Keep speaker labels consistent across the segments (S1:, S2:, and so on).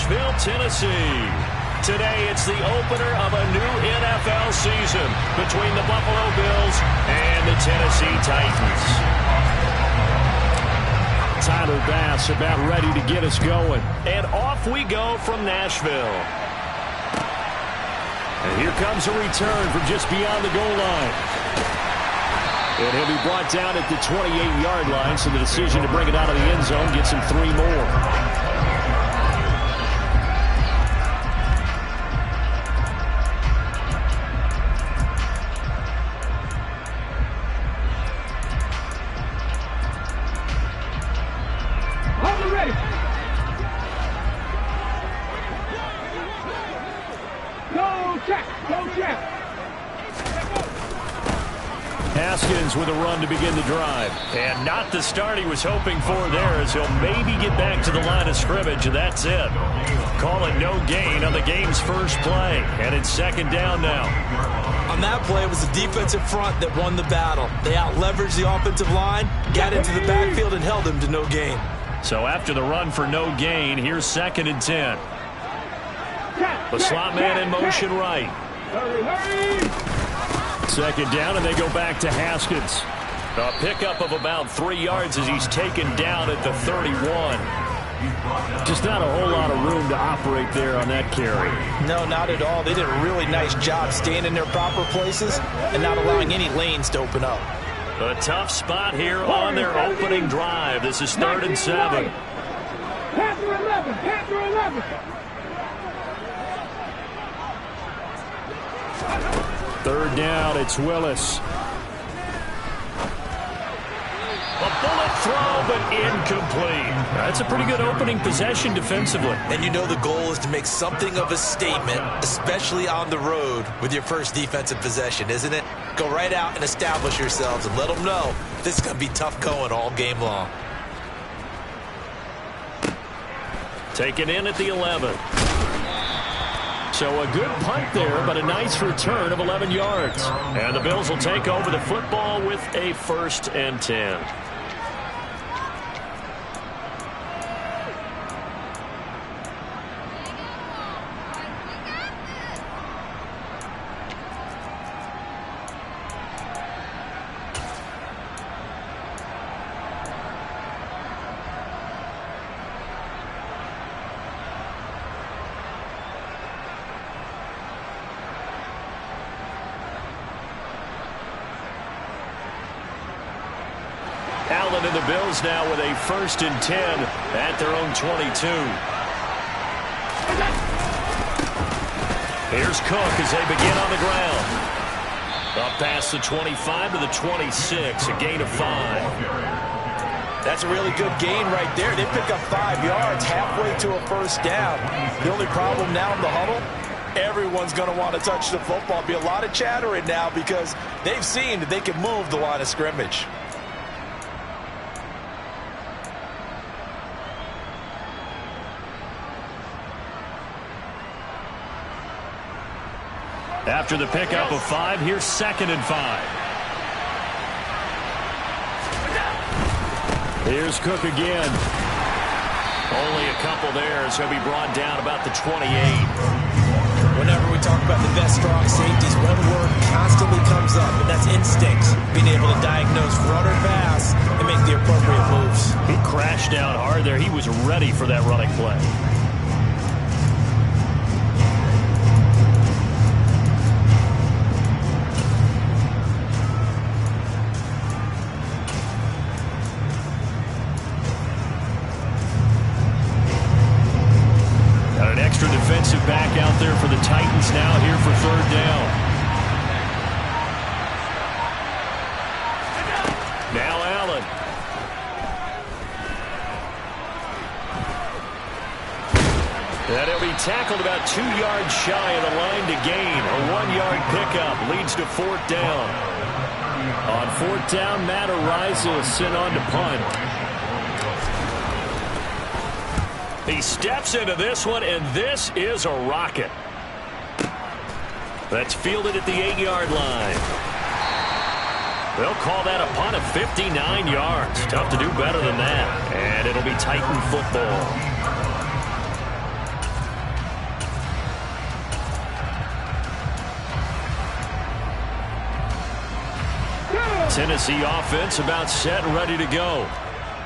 S1: Nashville, Tennessee. Today, it's the opener of a new NFL season between the Buffalo Bills and the Tennessee Titans. Tyler Bass about ready to get us going. And off we go from Nashville. And here comes a return from just beyond the goal line. And he'll be brought down at the 28-yard line, so the decision to bring it out of the end zone gets him 3 more. With a run to begin the drive. And not the start he was hoping for there, as he'll maybe get back to the line of scrimmage, and that's it. Call it no gain on the game's first play. And it's second down now.
S2: On that play, it was the defensive front that won the battle. They out-leveraged the offensive line, got into the backfield, and held him to no gain.
S1: So after the run for no gain, here's 2nd and 10. The slot man in motion right. Second down, and they go back to Haskins. A pickup of about 3 yards as he's taken down at the 31. Just not a whole lot of room to operate there on that carry.
S2: No, not at all. They did a really nice job staying in their proper places and not allowing any lanes to open up.
S1: A tough spot here on their opening drive. This is 3rd and 7.
S3: Panther 11, Panther 11.
S1: Third down, it's Willis. A bullet throw, but incomplete. That's a pretty good opening possession defensively.
S2: And you know the goal is to make something of a statement, especially on the road with your first defensive possession, isn't it? Go right out and establish yourselves and let them know this is going to be tough going all game long.
S1: Taken in at the 11. So a good punt there, but a nice return of 11 yards. And the Bills will take over the football with a 1st and 10. Allen and the Bills now with a 1st and 10 at their own 22. Here's Cook as they begin on the ground. Up past the 25 to the 26, a gain of 5.
S2: That's a really good gain right there. They pick up 5 yards halfway to a 1st down. The only problem now in the huddle, everyone's going to want to touch the football. Be a lot of chattering now because they've seen that they can move the line of scrimmage.
S1: After the pickup of 5, here's 2nd and 5. Here's Cook again. Only a couple there, so he'll be brought down about the 28.
S2: Whenever we talk about the best strong safeties, one word constantly comes up, and that's instincts. Being able to diagnose run or pass and make the appropriate moves.
S1: He crashed down hard there. He was ready for that running play. Extra defensive back out there for the Titans now here for 3rd down. Now Allen. And he'll be tackled about 2 yards shy of the line to gain. A 1-yard pickup leads to 4th down. On 4th down, Matt Araiza is sent on to punt. He steps into this one, and this is a rocket. That's fielded at the 8-yard line. They'll call that a punt of 59 yards. Tough to do better than that. And it'll be Titan football. Tennessee offense about set and ready to go.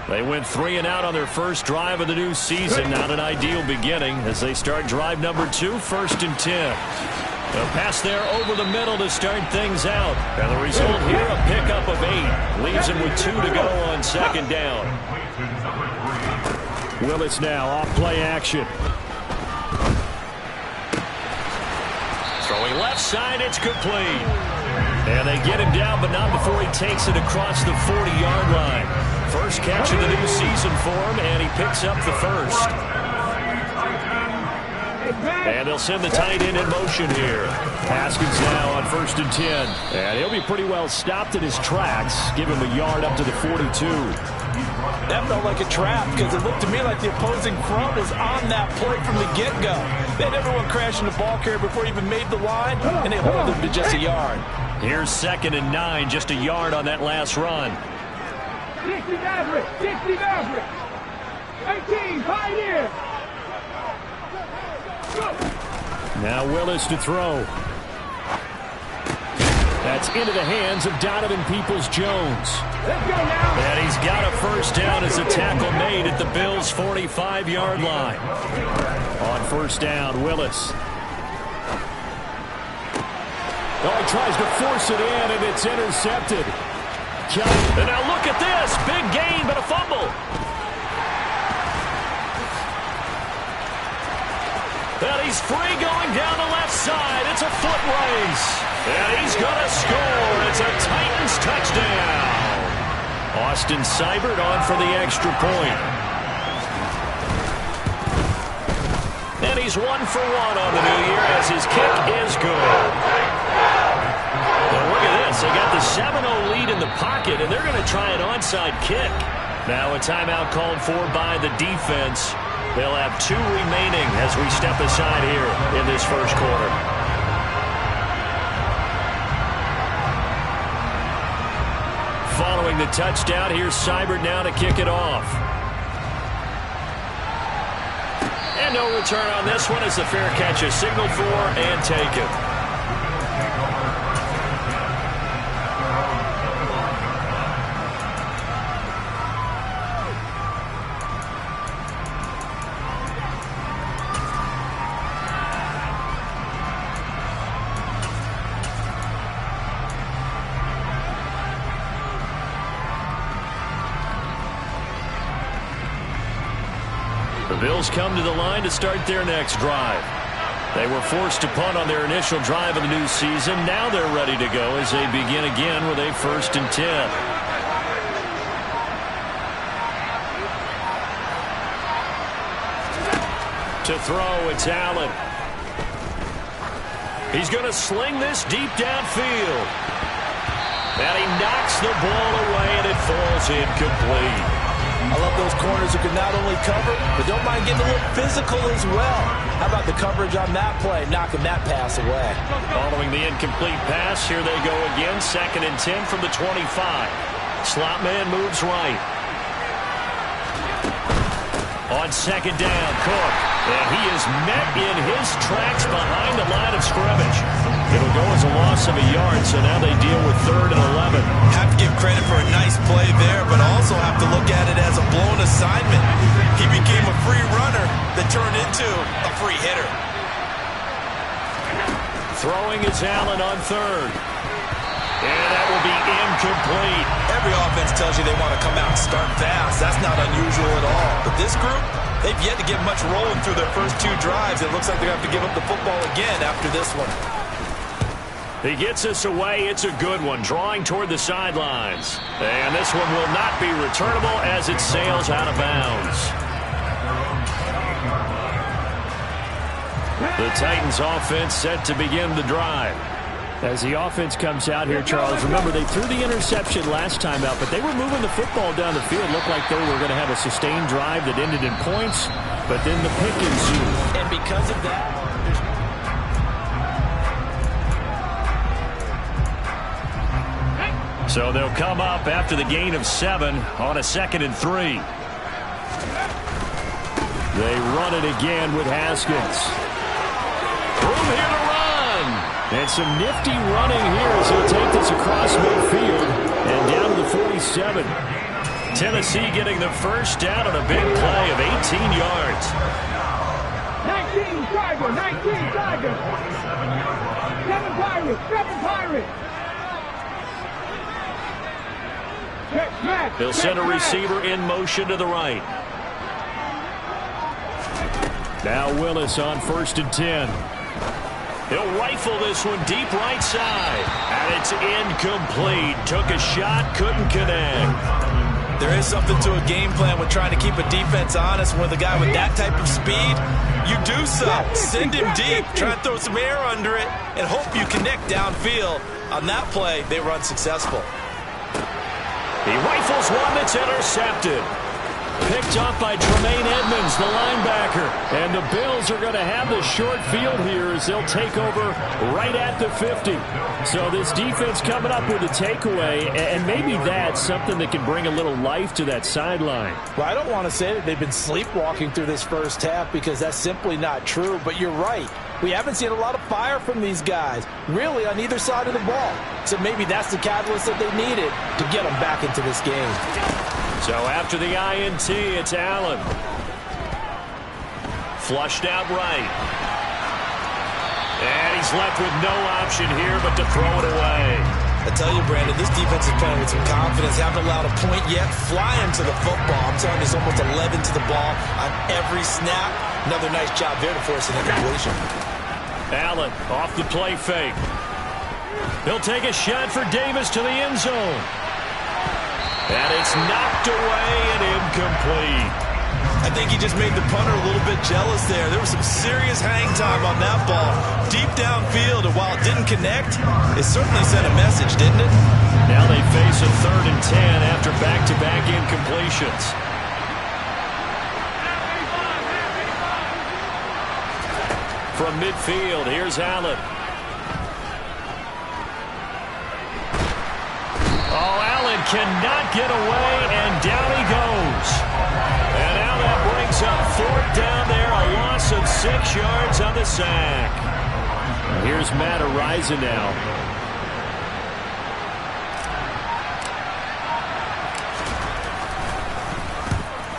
S1: They went 3 and out on their first drive of the new season. Not an ideal beginning as they start drive number 2, 1st and 10. A pass there over the middle to start things out. And the result here, a pickup of 8. Leaves him with 2 to go on 2nd down. Willis now off play action. Throwing left side, it's complete. And they get him down, but not before he takes it across the 40-yard line. First catch of the new season for him, and he picks up the first. And they'll send the tight end in motion here. Haskins now on 1st and 10. And he'll be pretty well stopped in his tracks. Give him a yard up to the 42.
S2: That felt like a trap because it looked to me like the opposing front was on that play from the get-go. They had everyone crashing the ball carrier before he even made the line, and they hold him to just a yard.
S1: Here's 2nd and 9, just a yard on that last run.
S3: 60 Maverick, 60 Maverick. 18, Pioneer.
S1: Now Willis to throw. That's into the hands of Donovan Peoples-Jones.
S3: Let's go now.
S1: And he's got a first down as a tackle made at the Bills' 45-yard line. On 1st down, Willis. Oh, he tries to force it in, and it's intercepted. And now look at this. Big gain, but a fumble. And he's free going down the left side. It's a foot race. And he's going to score. It's a Titans touchdown. Austin Seibert on for the extra point. And he's 1 for 1 on the new year as his kick is good. Well, look at this. They got the 7-0 lead in the pocket, and they're going to try an onside kick. Now a timeout called for by the defense. They'll have 2 remaining as we step aside here in this first quarter. Following the touchdown, here's Seibert now to kick it off. And no return on this one as the fair catch is signaled for and taken. The Bills come to the line to start their next drive. They were forced to punt on their initial drive of the new season. Now they're ready to go as they begin again with a 1st and 10. To throw, it's Allen. He's going to sling this deep downfield. And he knocks the ball away, and it falls incomplete.
S2: I love those corners who can not only cover, but don't mind getting a little physical as well. How about the coverage on that play, knocking that pass away?
S1: Following the incomplete pass, here they go again. 2nd and 10 from the 25. Slot man moves right. On 2nd down, Cook. And he is met in his tracks behind the line of scrimmage. It'll go as a loss of a yard, so now they deal with 3rd and 11.
S2: Have to give credit for a nice play there, but also have to look at it as a blown assignment. He became a free runner that turned into a free hitter.
S1: Throwing is Allen on 3rd. And that will be incomplete.
S2: Every offense tells you they want to come out and start fast. That's not unusual at all. But this group, they've yet to get much rolling through their first 2 drives. It looks like they're going to have to give up the football again after this one.
S1: He gets us away. It's a good one, drawing toward the sidelines. And this one will not be returnable as it sails out of bounds. The Titans offense set to begin the drive. As the offense comes out here, Charles, remember they threw the interception last time out, but they were moving the football down the field. Looked like they were going to have a sustained drive that ended in points, but then the pick ensued.
S2: And because of that,
S1: so they'll come up after the gain of 7 on a 2nd and 3. They run it again with Haskins. Room here to run. And some nifty running here as he'll take this across midfield. And down to the 47. Tennessee getting the first down on a big play of 18 yards.
S3: 19 Tigers, 19 Tigers. 7 Pirates, 7 Pirates.
S1: They'll send a receiver in motion to the right. Now Willis on 1st and 10. He'll rifle this one deep right side. And it's incomplete. Took a shot, couldn't connect.
S2: There is something to a game plan with trying to keep a defense honest. With a guy with that type of speed, you do so. Send him deep, try and throw some air under it, and hope you connect downfield. On that play, they were unsuccessful.
S1: He rifles one that's intercepted. Picked up by Tremaine Edmonds, the linebacker. And the Bills are going to have the short field here as they'll take over right at the 50. So this defense coming up with a takeaway, and maybe that's something that can bring a little life to that sideline.
S2: Well, I don't want to say that they've been sleepwalking through this first half because that's simply not true, but you're right. We haven't seen a lot of fire from these guys, really, on either side of the ball. So maybe that's the catalyst that they needed to get them back into this game.
S1: So after the INT, it's Allen. Flushed out right. And he's left with no option here but to throw it away.
S2: I tell you, Brandon, this defense is playing with some confidence. Haven't allowed a point yet. Flying to the football. I'm telling you, it's almost 11 to the ball on every snap. Another nice job there to force an incompletion.
S1: Allen off the play fake. He'll take a shot for Davis to the end zone. And it's knocked away and incomplete.
S2: I think he just made the punter a little bit jealous there. There was some serious hang time on that ball. Deep downfield, and while it didn't connect, it certainly sent a message, didn't it?
S1: Now they face a 3rd and 10 after back-to-back incompletions. From midfield, here's Allen. Oh, Allen cannot get away, and down he goes. And now that brings up 4th down there, a loss of 6 yards on the sack. Here's Matt Ariza now.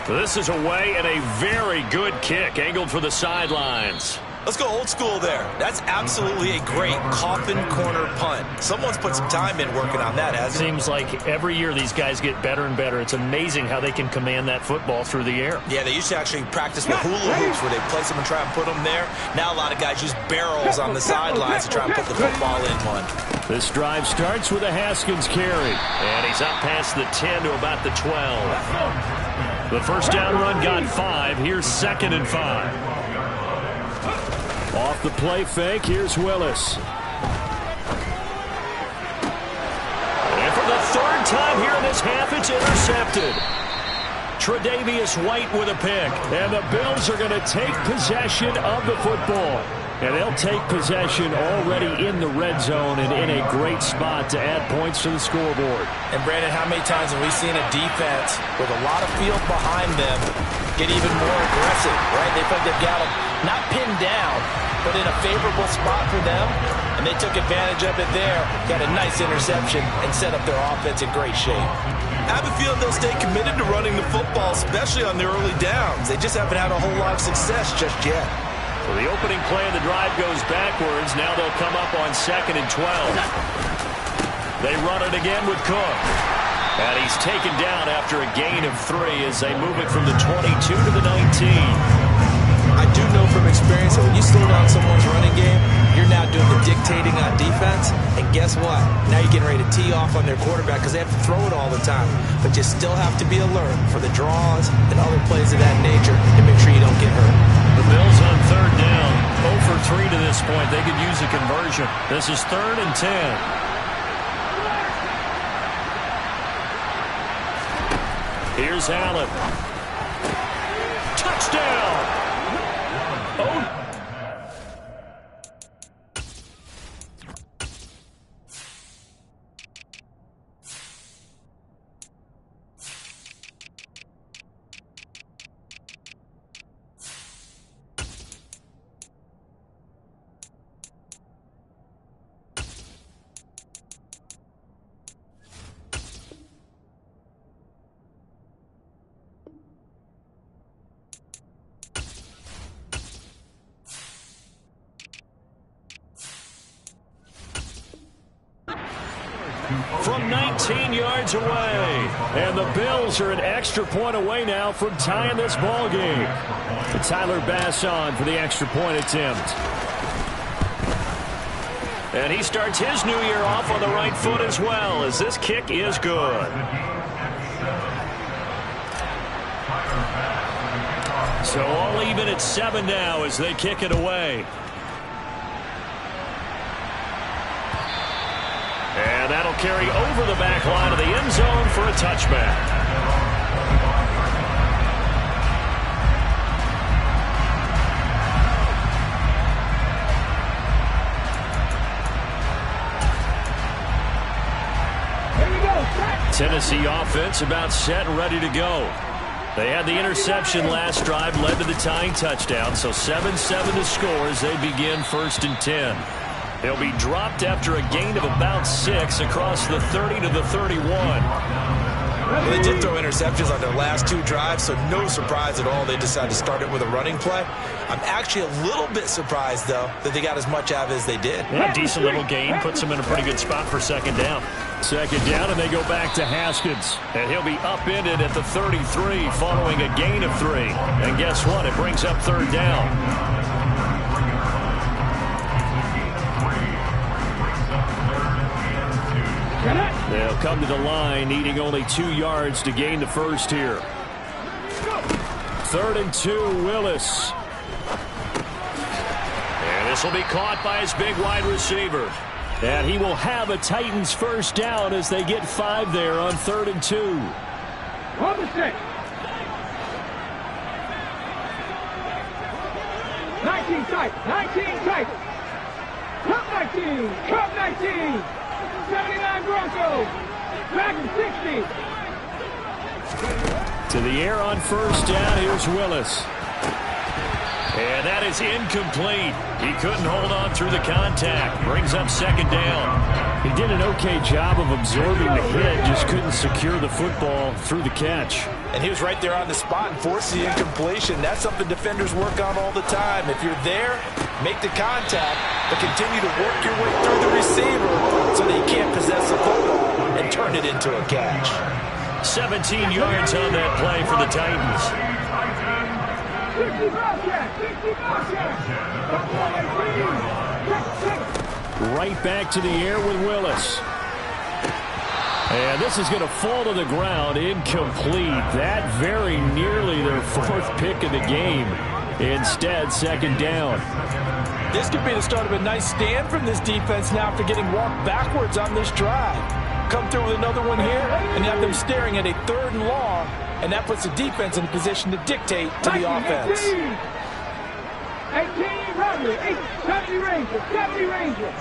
S1: This is away and a very good kick, angled for the sidelines.
S2: Let's go old school there. That's absolutely a great coffin corner punt. Someone's put some time in working on that, hasn't it?
S1: Seems like every year these guys get better and better. It's amazing how they can command that football through the air.
S2: Yeah, they used to actually practice with hula hoops where they place them and try and put them there. Now a lot of guys use barrels on the sidelines to try and put the football in one.
S1: This drive starts with a Haskins carry. And he's up past the 10 to about the 12. The first down run got 5. Here's 2nd and 5. Off the play fake, here's Willis. And for the 3rd time here in this half, it's intercepted. Tre'Davious White with a pick. And the Bills are going to take possession of the football. And they'll take possession already in the red zone and in a great spot to add points to the scoreboard.
S2: And, Brandon, how many times have we seen a defense with a lot of field behind them get even more aggressive, right? They think they've got them not pinned down, but in a favorable spot for them, and they took advantage of it there, got a nice interception, and set up their offense in great shape. I have a feeling they'll stay committed to running the football, especially on the early downs. They just haven't had a whole lot of success just yet.
S1: So the opening play of the drive goes backwards. Now they'll come up on 2nd and 12. They run it again with Cook. And he's taken down after a gain of 3 as they move it from the 22 to the 19.
S2: I do know from experience that when you slow down someone's running game, you're now doing the dictating on defense. And guess what? Now you're getting ready to tee off on their quarterback because they have to throw it all the time. But you still have to be alert for the draws and other plays of that nature and make sure you don't get hurt.
S1: The Bills on 3rd down. 0 for 3 to this point. They could use a conversion. This is 3rd and 10. Here's Allen. Touchdown! Oh. from 19 yards away. And the Bills are an extra point away now from tying this ball game. Tyler Bass on for the extra point attempt. And he starts his new year off on the right foot as well, as this kick is good. So all even at 7 now as they kick it away. And that'll carry over the back line of the end zone for a touchback. Tennessee offense about set and ready to go. They had the interception last drive, led to the tying touchdown, so 7-7 to score as they begin 1st and 10. They'll be dropped after a gain of about 6 across the 30 to the 31.
S2: Well, they did throw interceptions on their last 2 drives, so no surprise at all they decided to start it with a running play. I'm actually a little bit surprised, though, that they got as much out of it as they did.
S1: Yeah, decent little gain. Puts them in a pretty good spot for 2nd down. 2nd down, and they go back to Haskins. And he'll be upended at the 33 following a gain of 3. And guess what? It brings up 3rd down. They'll come to the line, needing only 2 yards to gain the first here. 3rd and 2, Willis. And this will be caught by his big wide receiver. And he will have a Titans first down as they get 5 there on 3rd and 2.
S3: On the stick. 19 tight. 19 tight. Cup 19. Cup 19. 79 Broncos. Back in 60.
S1: To the air on first down. Here's Willis. And that is incomplete. He couldn't hold on through the contact. Brings up 2nd down. He did an okay job of absorbing the hit, just couldn't secure the football through the catch.
S2: And he was right there on the spot and forced the incompletion. That's something defenders work on all the time. If you're there, make the contact, but continue to work your way through the receiver so that he can't possess the football and turn it into a catch.
S1: 17 yards on that play for the Titans.
S3: 60 Bobcats. 60 Bobcats.
S1: Right back to the air with Willis. And this is going to fall to the ground, incomplete. That very nearly their 4th pick of the game. Instead, 2nd down.
S2: This could be the start of a nice stand from this defense now after getting walked backwards on this drive. Come through with another one here and have them staring at a 3rd and long, and that puts the defense in a position to dictate to the offense.
S3: 18 Roger, 70 Ranger, 70 Ranger.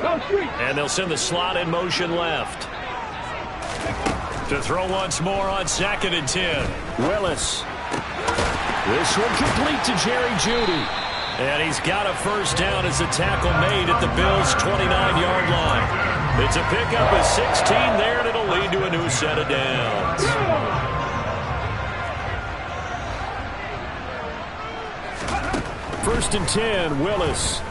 S1: And they'll send the slot in motion left. To throw once more on 2nd and 10. Willis. This one complete to Jerry Jeudy. And he's got a first down as the tackle made at the Bills' 29-yard line. It's a pickup of 16 there, and it'll lead to a new set of downs. First and 10, Willis.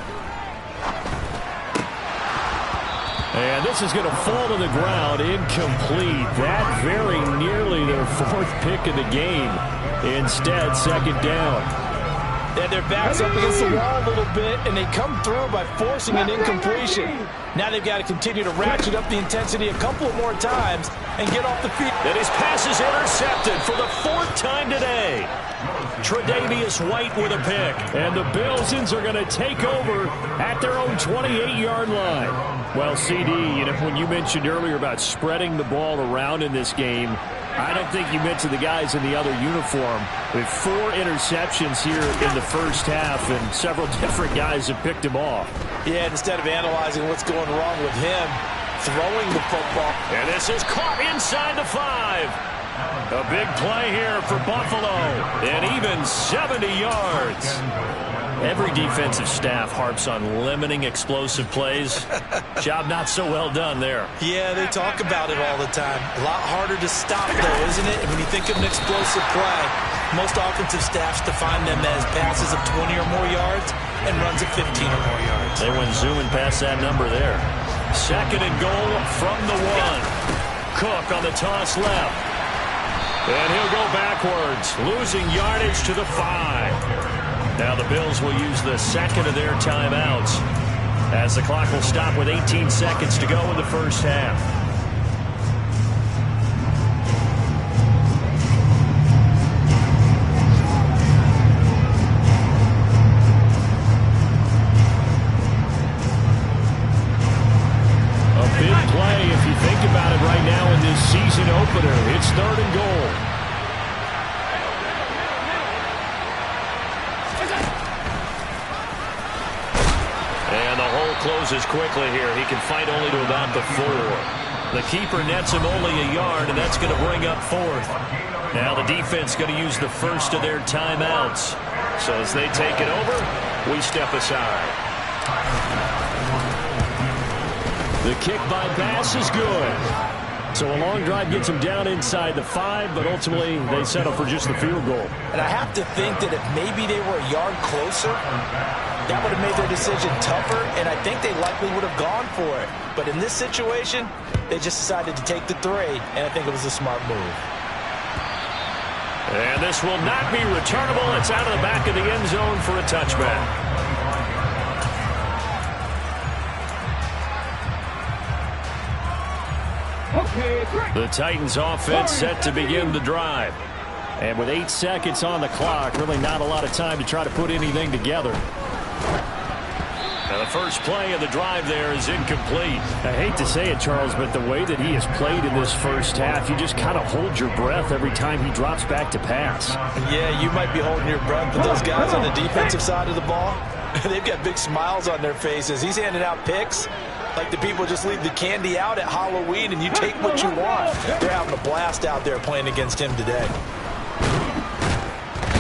S1: And this is going to fall to the ground, incomplete. That very nearly their 4th pick of the game. Instead, 2nd down.
S2: Yeah, their backs up against the wall a little bit, and they come through by forcing an incompletion. Now they've got to continue to ratchet up the intensity a couple more times and get off the field.
S1: And his pass is intercepted for the 4th time today. Tre'Davious White with a pick. And the Billsons are going to take over at their own 28-yard line. Well, CD, when you mentioned earlier about spreading the ball around in this game, I don't think you mentioned the guys in the other uniform. With 4 interceptions here in the first half, and several different guys have picked him off.
S2: Yeah, instead of analyzing what's going wrong with him, throwing the football.
S1: And this is caught inside the 5. A big play here for Buffalo, and even 70 yards. Every defensive staff harps on limiting explosive plays. Job not so well done there.
S2: Yeah, they talk about it all the time. A lot harder to stop, though, isn't it? When you think of an explosive play, most offensive staffs define them as passes of 20 or more yards and runs of 15 or more yards.
S1: They went zooming past that number there. Second and goal from the 1. Cook on the toss left. And he'll go backwards, losing yardage to the 5. Now the Bills will use the second of their timeouts as the clock will stop with 18 seconds to go in the first half. A big play if you think about it right now in this season opener. It's third and goal. And the hole closes quickly here. He can fight only to about the 4. The keeper nets him only a yard, and that's going to bring up fourth. Now the defense going to use the first of their timeouts. So as they take it over, we step aside. The kick by Bass is good. So a long drive gets them down inside the 5, but ultimately they settle for just the field goal.
S2: And I have to think that if maybe they were a yard closer, that would have made their decision tougher, and I think they likely would have gone for it. But in this situation, they just decided to take the 3, and I think it was a smart move.
S1: And this will not be returnable. It's out of the back of the end zone for a touchback. The Titans offense set to begin the drive. And with 8 seconds on the clock, really not a lot of time to try to put anything together. Now the first play of the drive there is incomplete. I hate to say it, Charles, but the way that he has played in this first half, you just kind of hold your breath every time he drops back to pass.
S2: Yeah, you might be holding your breath, but those guys on the defensive side of the ball, they've got big smiles on their faces. He's handing out picks like the people just leave the candy out at Halloween and you take what you want. They're having a blast out there playing against him today.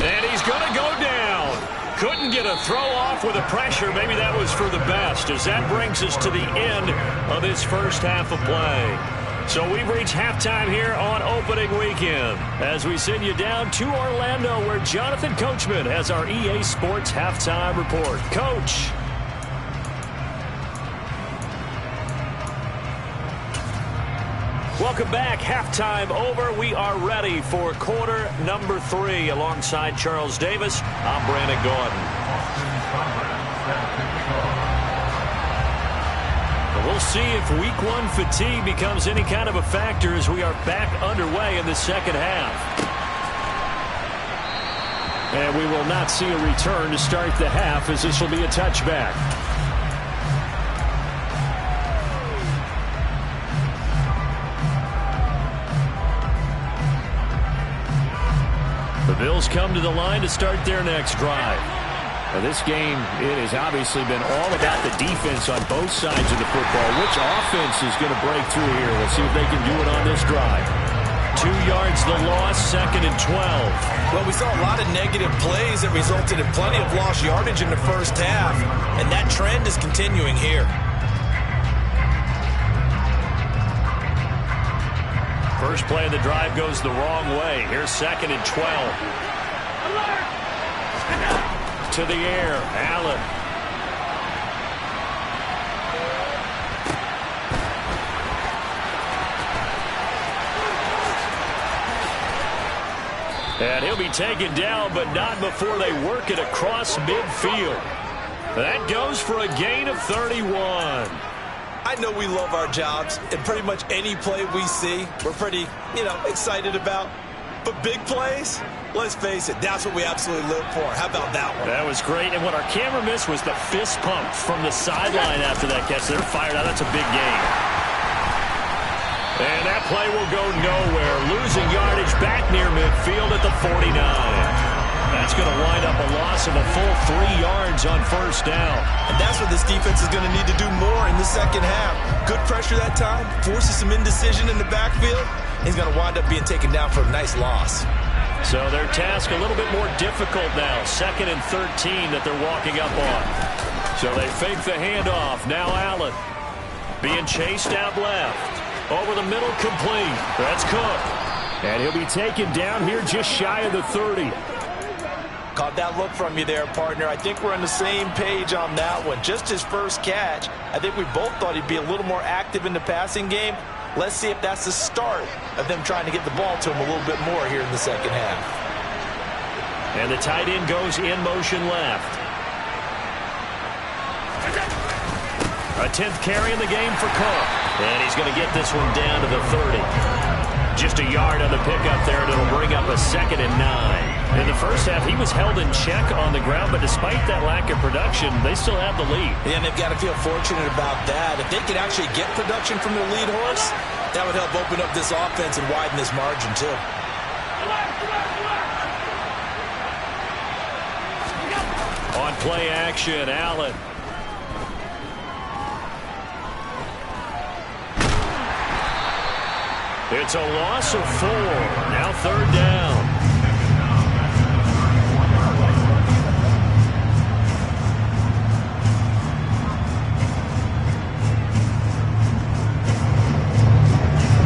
S1: And he's going to go down. Couldn't get a throw off with the pressure. Maybe that was for the best, as that brings us to the end of this first half of play. So we've reached halftime here on opening weekend as we send you down to Orlando, where Jonathan Coachman has our EA Sports halftime report. Coach. Welcome back. Halftime over. We are ready for quarter number 3. Alongside Charles Davis, I'm Brandon Gordon. We'll see if week 1 fatigue becomes any kind of a factor as we are back underway in the second half. And we will not see a return to start the half, as this will be a touchback. The Bills come to the line to start their next drive. Now this game, it has obviously been all about the defense on both sides of the football. Which offense is going to break through here? We'll see if they can do it on this drive. 2 yards the loss, second and 12.
S2: Well, we saw a lot of negative plays that resulted in plenty of lost yardage in the first half, and that trend is continuing here.
S1: First play of the drive goes the wrong way. Here's second and 12. To the air, Allen. And he'll be taken down, but not before they work it across midfield. That goes for a gain of 31.
S2: I know we love our jobs, and pretty much any play we see, we're pretty, excited about. But big plays, let's face it, that's what we absolutely live for. How about that one?
S1: That was great, and what our camera missed was the fist pump from the sideline after that catch. They're fired out. That's a big gain. And that play will go nowhere. Losing yardage back near midfield at the 49. That's going to wind up a loss of a full 3 yards on first down.
S2: And that's what this defense is going to need to do more in the second half. Good pressure that time, forces some indecision in the backfield. He's going to wind up being taken down for a nice loss.
S1: So their task a little bit more difficult now. Second and 13 that they're walking up on. So they fake the handoff. Now Allen being chased out left. Over the middle, complete. That's Cook. And he'll be taken down here just shy of the 30.
S2: Caught that look from you there, partner. I think we're on the same page on that one. Just his first catch. I think we both thought he'd be a little more active in the passing game. Let's see if that's the start of them trying to get the ball to him a little bit more here in the second half.
S1: And the tight end goes in motion left. A 10th carry in the game for Cook. And he's going to get this one down to the 30. Just a yard on the pickup there, and it'll bring up a 2nd and 9. In the first half, he was held in check on the ground, but despite that lack of production, they still have the lead.
S2: Yeah, and they've got to feel fortunate about that. If they could actually get production from their lead horse, that would help open up this offense and widen this margin, too.
S1: On play action, Allen. It's a loss of 4. Now 3rd down.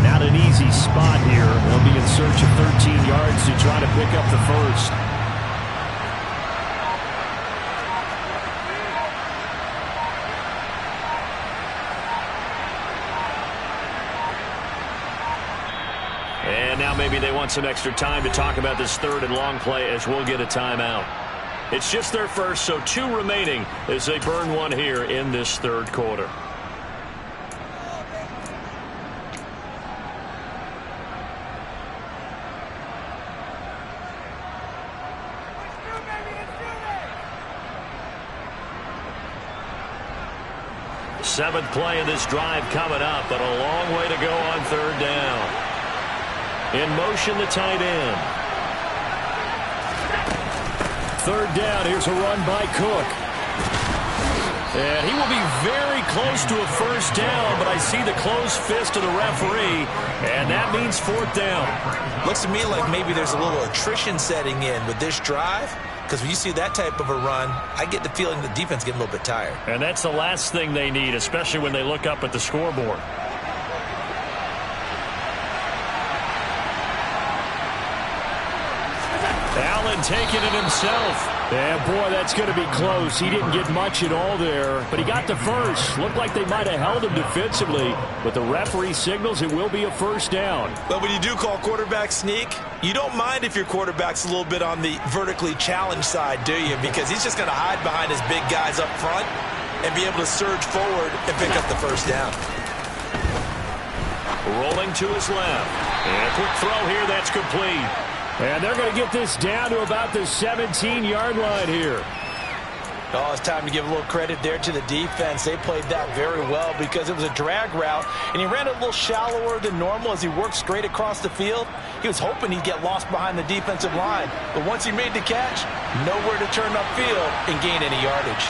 S1: Not an easy spot here. They'll be in search of 13 yards to try to pick up the first. And now maybe they want some extra time to talk about this 3rd and long play as we'll get a timeout. It's just their first, so 2 remaining as they burn one here in this 3rd quarter. Seventh play of this drive coming up, but a long way to go on 3rd down. In motion, the tight end. 3rd down. Here's a run by Cook. And he will be very close to a first down, but I see the closed fist of the referee, and that means 4th down.
S2: Looks to me like maybe there's a little attrition setting in with this drive, because when you see that type of a run, I get the feeling the defense getting a little bit tired.
S1: And that's the last thing they need, especially when they look up at the scoreboard. Allen taking it himself. And boy, that's going to be close. He didn't get much at all there, but he got the first. Looked like they might have held him defensively, but the referee signals it will be a first down.
S2: But when you do call quarterback sneak, you don't mind if your quarterback's a little bit on the vertically challenged side, do you? Because he's just going to hide behind his big guys up front and be able to surge forward and pick up the first down.
S1: Rolling to his left. And a quick throw here, that's complete. And they're going to get this down to about the 17-yard line here.
S2: Oh, it's time to give a little credit there to the defense. They played that very well because it was a drag route, and he ran a little shallower than normal as he worked straight across the field. He was hoping he'd get lost behind the defensive line, but once he made the catch, nowhere to turn upfield and gain any yardage.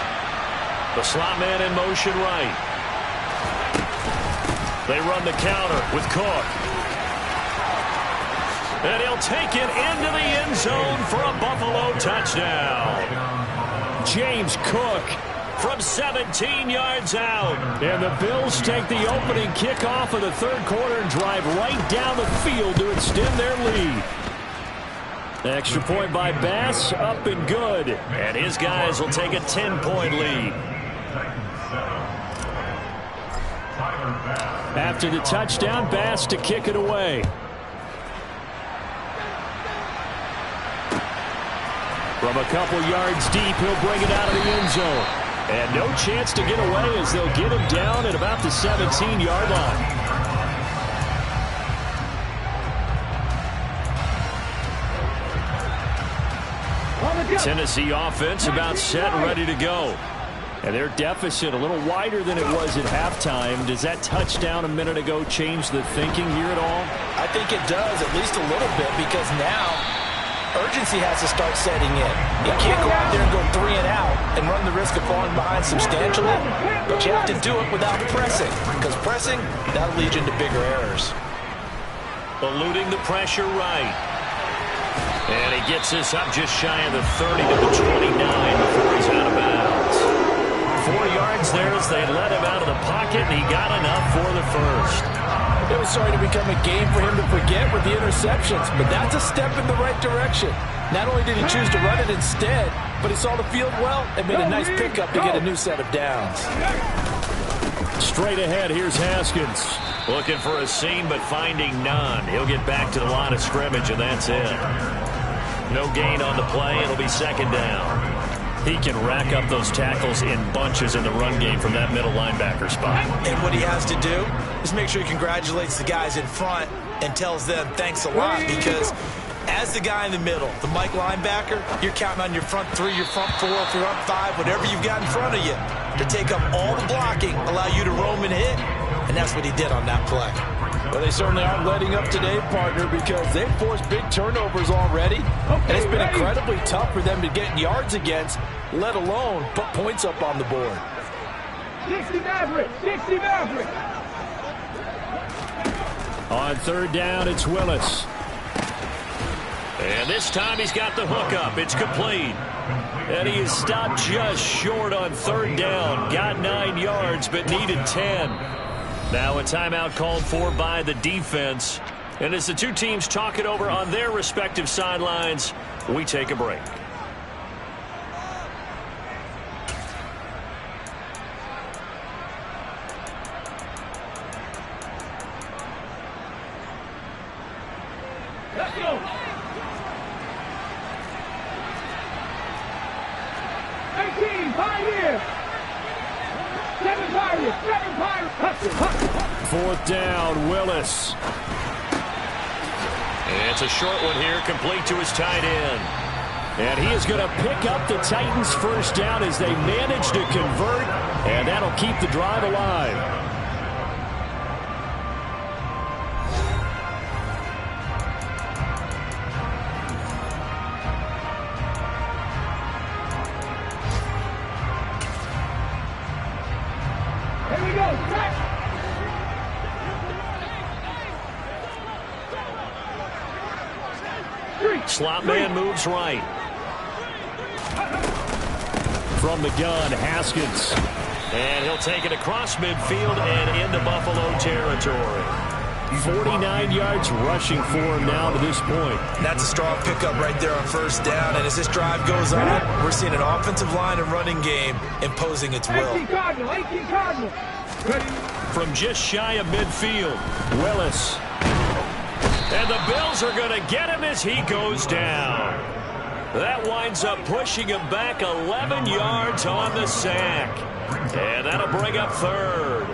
S1: The slot man in motion right. They run the counter with Cook. And he'll take it into the end zone for a Buffalo touchdown. James Cook from 17 yards out. And the Bills take the opening kickoff of the 3rd quarter and drive right down the field to extend their lead. Extra point by Bass, up and good. And his guys will take a 10-point lead. After the touchdown, Bass to kick it away. From a couple yards deep, he'll bring it out of the end zone. And no chance to get away as they'll get him down at about the 17-yard line. Tennessee offense about set and ready to go. And their deficit a little wider than it was at halftime. Does that touchdown a minute ago change the thinking here at all?
S2: I think it does, at least a little bit, because now urgency has to start setting in. You can't go out there and go 3 and out and run the risk of falling behind substantially, but you have to do it without pressing, because pressing, that'll lead you into bigger errors.
S1: Eluding the pressure right. And he gets this up just shy of the 30 to the 29 before he's out of bounds. 4 yards there as they let him out of the pocket, and he got enough for the first.
S2: It was starting to become a game for him to forget with the interceptions, but that's a step in the right direction. Not only did he choose to run it instead, but he saw the field well and made a nice pickup to get a new set of downs.
S1: Straight ahead, here's Haskins. Looking for a seam, but finding none. He'll get back to the line of scrimmage, and that's it. No gain on the play. It'll be second down. He can rack up those tackles in bunches in the run game from that middle linebacker spot.
S2: And what he has to do is make sure he congratulates the guys in front and tells them thanks a lot, because as the guy in the middle, the Mike linebacker, you're counting on your front three, your front four, front five, whatever you've got in front of you to take up all the blocking, allow you to roam and hit. And that's what he did on that play.
S4: Well, they certainly aren't letting up today, partner, because they've forced big turnovers already. And it's been incredibly tough for them to get yards against, let alone put points up on the board.
S3: 60 Maverick, 60 Maverick.
S1: On third down, it's Willis. And this time he's got the hook up. It's complete. And he is stopped just short on third down. Got 9 yards, but needed 10. Now a timeout called for by the defense. And as the two teams talk it over on their respective sidelines, we take a break.
S3: Let's go. 18, Pioneer. 7 Pirates, 7 Pirates.
S1: Fourth down, Willis. And it's a short one here, complete to his tight end. And he is going to pick up the Titans' first down as they manage to convert, and that'll keep the drive alive.
S3: Here we go, track.
S1: Slot man moves right. From the gun, Haskins. And he'll take it across midfield and into Buffalo territory. 49 yards rushing for him now to this point.
S2: That's a strong pickup right there on first down. And as this drive goes on, we're seeing an offensive line and running game imposing its will.
S3: 18 Cardinal, 18 Cardinal. Ready.
S1: From just shy of midfield, Willis. And the Bills are going to get him as he goes down. That winds up pushing him back 11 yards on the sack. And that'll bring up third.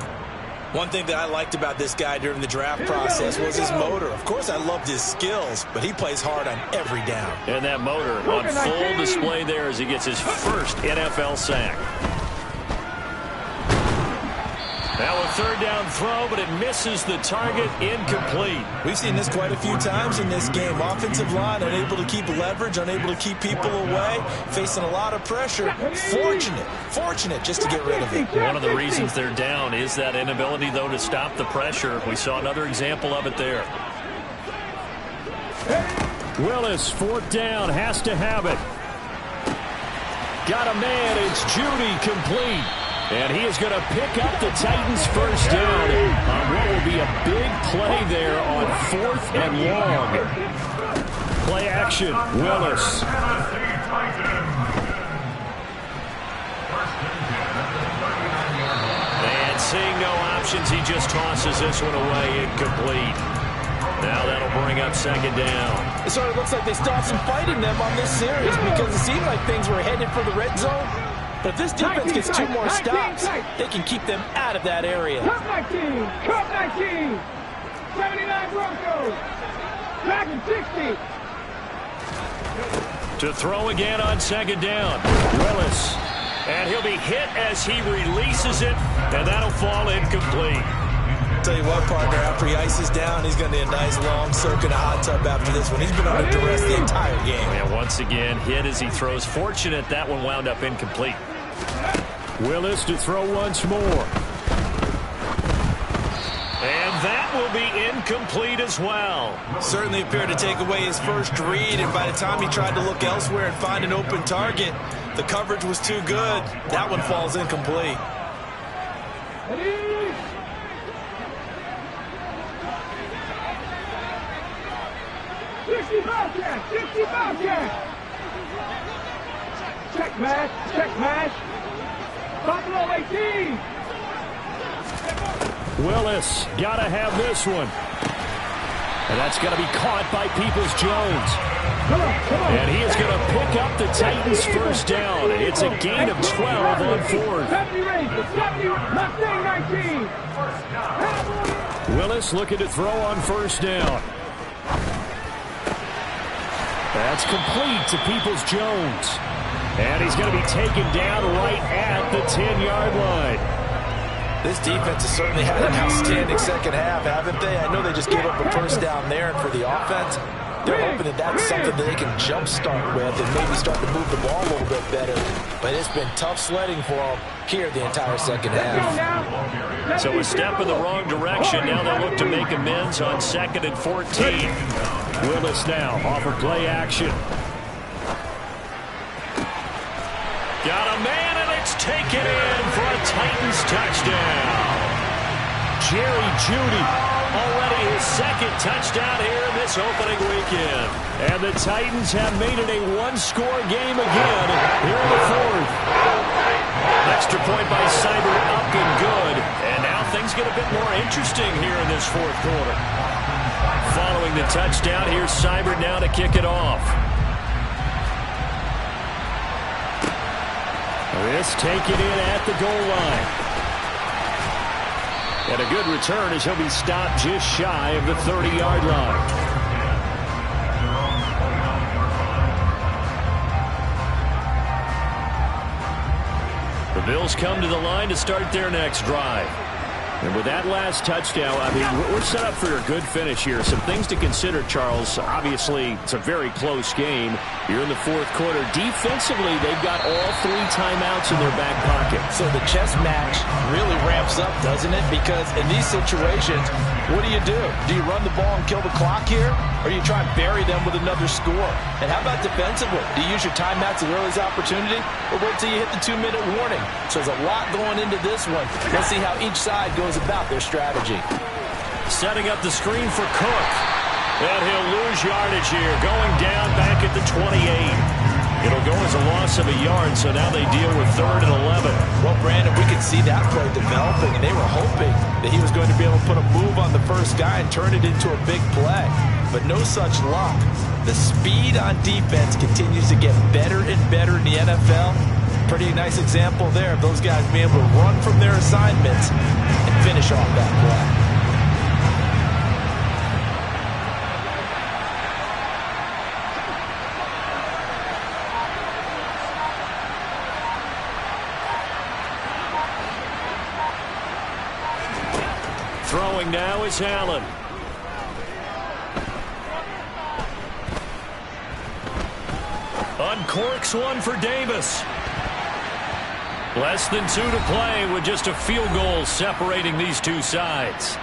S2: One thing that I liked about this guy during the draft process was his motor. Of course, I loved his skills, but he plays hard on every down.
S1: And that motor on full display there as he gets his first NFL sack. Now a third down throw, but it misses the target, incomplete.
S2: We've seen this quite a few times in this game. Offensive line unable to keep leverage, unable to keep people away, facing a lot of pressure. Fortunate just to get rid of it.
S1: One of the reasons they're down is that inability, though, to stop the pressure. We saw another example of it there. Willis, fourth down, has to have it. Got a man, it's Judy, complete. And he is going to pick up the Titans' first down on what will be a big play there on 4th and long. Play action, Willis. And seeing no options, he just tosses this one away, incomplete. Now that'll bring up second down.
S4: It sort of looks like they still have some fight in them on this series, because it seemed like things were headed for the red zone. But if this defense gets 2 more stops, they can keep them out of that area.
S3: Cup 19, Cup 19. 79 Broncos. Back in 60.
S1: To throw again on second down. Willis. And he'll be hit as he releases it, and that'll fall incomplete.
S2: Tell you what, partner, after he ices down, he's going to need a nice long soak in a hot tub after this one. He's been under duress the entire game.
S1: And once again, hit as he throws. Fortunate that one wound up incomplete. Willis to throw once more. And that will be incomplete as well.
S2: Certainly appeared to take away his first read, and by the time he tried to look elsewhere and find an open target, the coverage was too good. That one falls incomplete.
S3: 60 Bobcat, 60 Bobcat. Check mash. Buffalo 18.
S1: Willis, gotta have this one. And that's going to be caught by Peoples-Jones. And he is going to pick up the Titans' first down. It's a gain of 12 on fourth. Willis looking to throw on first down. That's complete to Peoples-Jones. And he's going to be taken down right at the 10-yard line.
S2: This defense has certainly had an outstanding second half, haven't they? I know they just gave up a first down there, and for the offense, they're hoping that that's something that they can jumpstart with and maybe start to move the ball a little bit better. But it's been tough sledding for them here the entire second half.
S1: So a step in the wrong direction. Now they look to make amends on 2nd and 14. Willis now off of play action. Got a man, and it's taken in for a Titans touchdown. Jerry Jeudy, already his second touchdown here in this opening weekend. And the Titans have made it a one-score game again here in the fourth. Extra point by Seibert up and good. And now things get a bit more interesting here in this fourth quarter. Following the touchdown, here's Seibert now to kick it off. This taken in at the goal line. And a good return as he'll be stopped just shy of the 30-yard line. The Bills come to the line to start their next drive. And with that last touchdown, I mean, we're set up for a good finish here. Some things to consider, Charles. Obviously, it's a very close game. You're in the fourth quarter. Defensively, they've got all 3 timeouts in their back pocket.
S2: So the chess match really ramps up, doesn't it? Because in these situations, what do? Do you run the ball and kill the clock here? Or do you try and bury them with another score? And how about defensively? Do you use your timeouts as early as opportunity? Or wait till you hit the 2-minute warning? So there's a lot going into this one. Let's see how each side goes about their strategy.
S1: Setting up the screen for Cook. And he'll lose yardage here. Going down back at the 28. It'll go as a loss of a yard, so now they deal with 3rd and 11.
S2: Well, Brandon, we could see that play developing, and they were hoping that he was going to be able to put a move on the first guy and turn it into a big play. But no such luck. The speed on defense continues to get better and better in the NFL. Pretty nice example there of those guys being able to run from their assignments and finish off that play.
S1: Throwing now is Allen. Uncorks one for Davis. Less than 2 to play with just a field goal separating these two sides.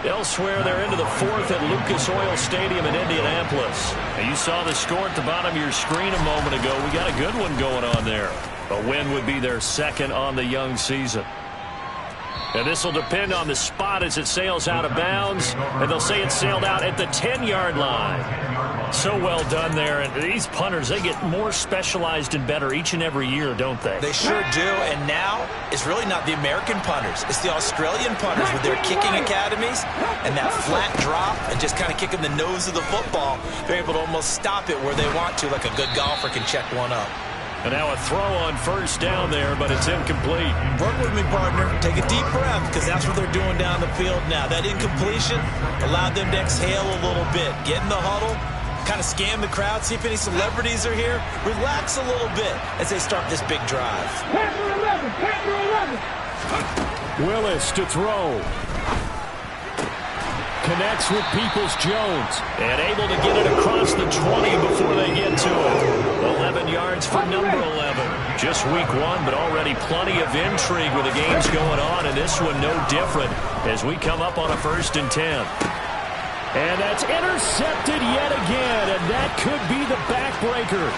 S1: Elsewhere, they're into the fourth at Lucas Oil Stadium in Indianapolis. And you saw the score at the bottom of your screen a moment ago. We got a good one going on there. A win would be their second on the young season. And this will depend on the spot as it sails out of bounds. And they'll say it sailed out at the 10-yard line. So well done there. And these punters, they get more specialized and better each and every year, don't they?
S2: They sure do. And now it's really not the American punters. It's the Australian punters with their kicking academies and that flat drop and just kind of kicking the nose of the football. They're able to almost stop it where they want to, like a good golfer can check one up.
S1: And now a throw on first down there, but it's incomplete.
S2: Work with me, partner. Take a deep breath, because that's what they're doing down the field now. That incompletion allowed them to exhale a little bit. Get in the huddle, kind of scan the crowd, see if any celebrities are here. Relax a little bit as they start this big drive.
S3: Panther 11.
S1: Willis to throw. Connects with Peoples-Jones and able to get it across the 20 before they get to it. 11 yards for number 11. Just week 1, but already plenty of intrigue with the games going on, and this one no different as we come up on a 1st and 10. And that's intercepted yet again, and that could be the backbreaker.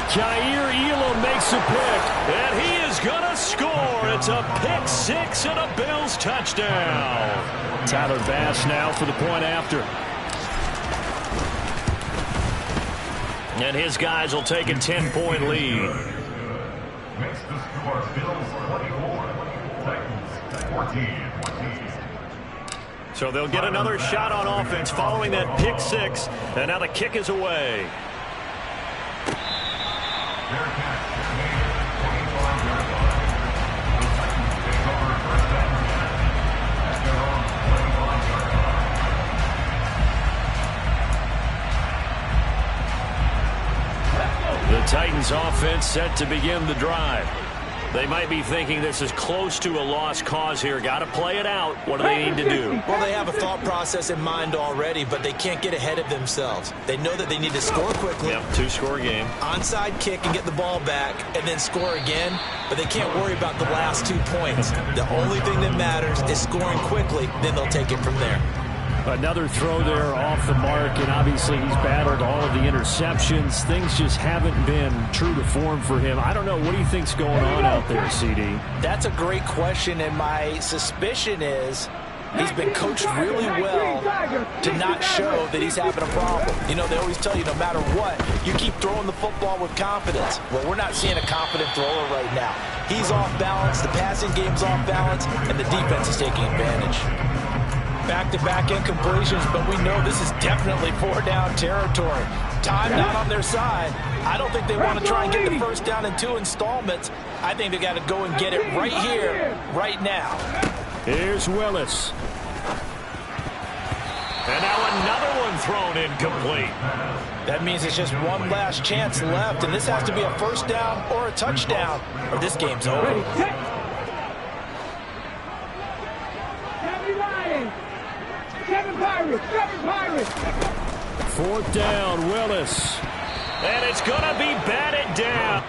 S1: Jair Elam makes a pick, and he is going to score. It's a pick 6 and a Bills touchdown. Tyler Bass now for the point after. And his guys will take a 10-point lead.
S5: Makes the score Bills 24, Titans 14.
S1: So they'll get another shot on offense following that pick six. And now the kick is away. The Titans offense set to begin the drive. They might be thinking this is close to a lost cause here. Got to play it out. What do they need to do?
S4: Well, they have a thought process in mind already, but they can't get ahead of themselves. They know that they need to score quickly.
S1: Yep, two-score game.
S4: Onside kick and get the ball back and then score again, but they can't worry about the last 2 points. The only thing that matters is scoring quickly, then they'll take it from there.
S1: Another throw there off the mark, and obviously he's battled all of the interceptions. Things just haven't been true to form for him. I don't know. What do you think's going on out there, CD?
S4: That's a great question, and my suspicion is he's been coached really well to not show that he's having a problem. You know, they always tell you no matter what, you keep throwing the football with confidence. Well, we're not seeing a confident thrower right now. He's off balance, the passing game's off balance, and the defense is taking advantage. Back-to-back incompletions, but we know this is definitely four-down territory. Time not on their side. I don't think they want to try and get the first down in 2 installments. I think they got to go and get it right here, right now.
S1: Here's Willis. And now another one thrown incomplete.
S4: That means it's just one last chance left, and this has to be a first down or a touchdown, or this game's over.
S3: Seven Pirates.
S1: 4th down, Willis. And it's going to be batted down.